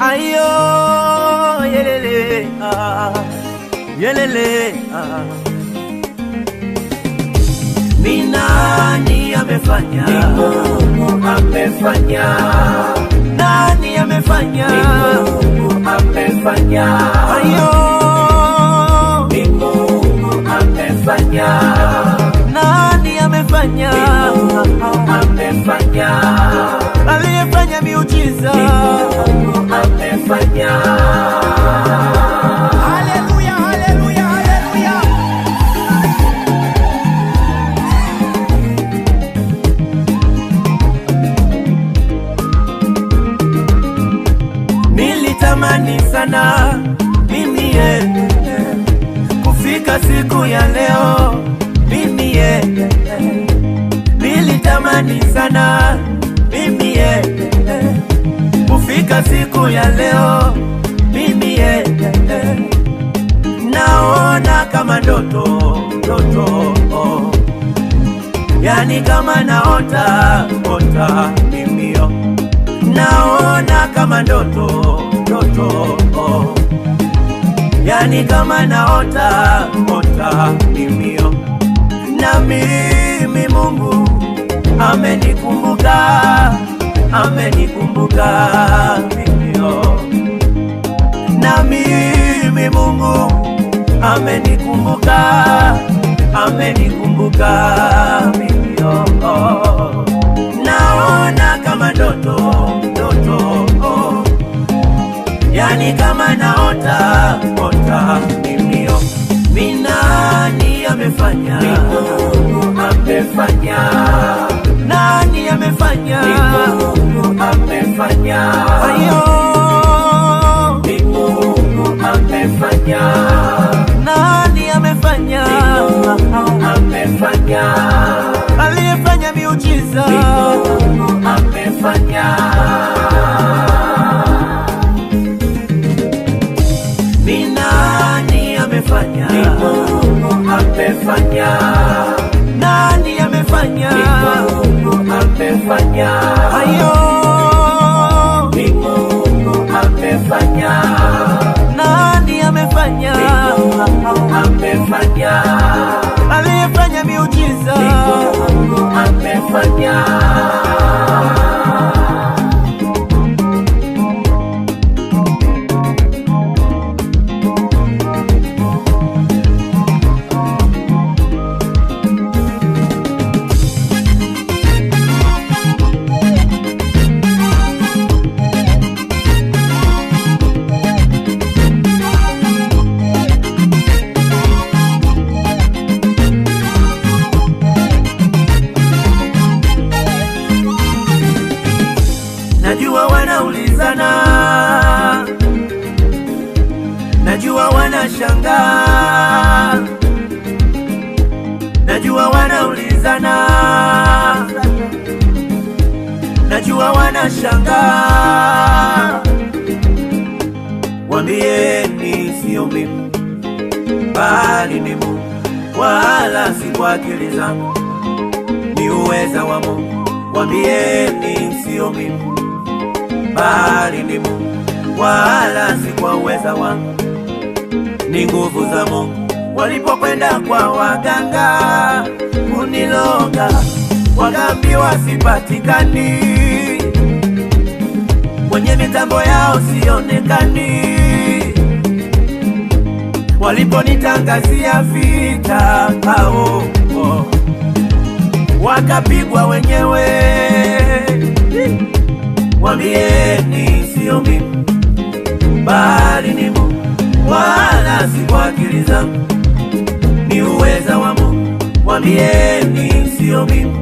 ayo yelele yelele ni nani amefanya? Ni Mungu amefanya. Nani amefanya? Ni Mungu amefanya. Ayo ni Mungu amefanya. Nani amefanya? Ni Mungu amefanya. Aliyefanya miujiza. Ni Mungu amefanya. Haleluya, haleluya, haleluya. Nilitamani sana mimi kufika siku ya leo mimi nilitamani sana mimi kufika siku ya leo mimi naona kama ndoto yani kama naota mimi naona kama ndoto yani kama naota mimi na mimi Mungu amenikumbuka mimi na mimi Mungu amenikumbuka mimi naona kama ndoto yani kama naota mimi ni nani amefanya? Ni Mungu amefanya. Nani amefanya? Ni Mungu amefanya. Ayo ni Mungu amefanya. Nani amefanya? Ni Mungu amefanya. Aliyefanya miujiza. Ni Mungu amefanya. Ni nani amefanya? Ni Mungu amefanya. Nani amefanya? Ni Mungu amefanya. Ayo ni Mungu amefanya. Nani amefanya? Ni Mungu amefanya. Aliyefanya miujiza. Ni Mungu amefanya. Najua wanaulizana, najua wanashangaa, najua wanaulizana, najua wanashangaa. Waambieni sio mimi bali ni Mungu, wala si kwa akili zangu, ni uweza wa Mungu. Waambieni sio mimi bali ni Mungu, wala si kwa uweza wangu, ni nguvu za Mungu. Walipokwenda kwa waganga kuniloga, wakaambiwa sipatikani, kwenye mitambo yao sionekani. Waliponitangazia vita hao wakapigwa wenyewe. Waambieni sio mimi bali ni Mungu, wala si kwa akili zangu, ni uweza wa Mungu. Waambieni sio mimi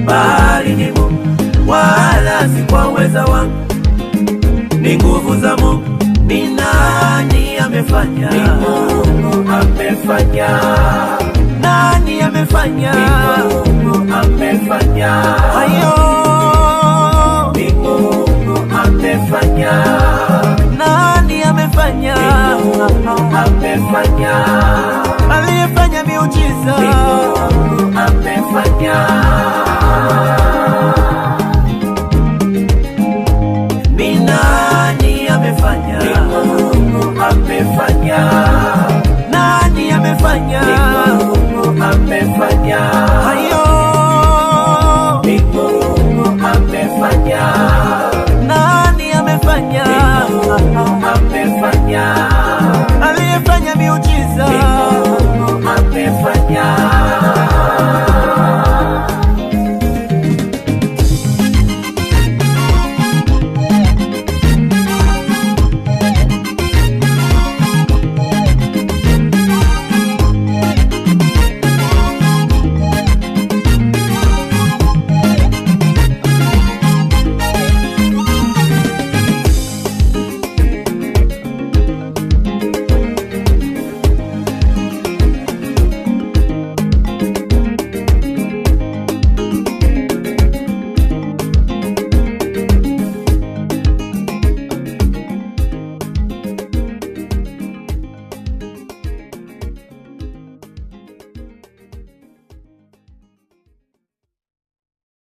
bali ni Mungu, wala si kwa uweza wangu, ni nguvu za Mungu. Ni nani amefanya? Ni Mungu amefanya. Nani amefanya? Ni Mungu amefanya. Ayo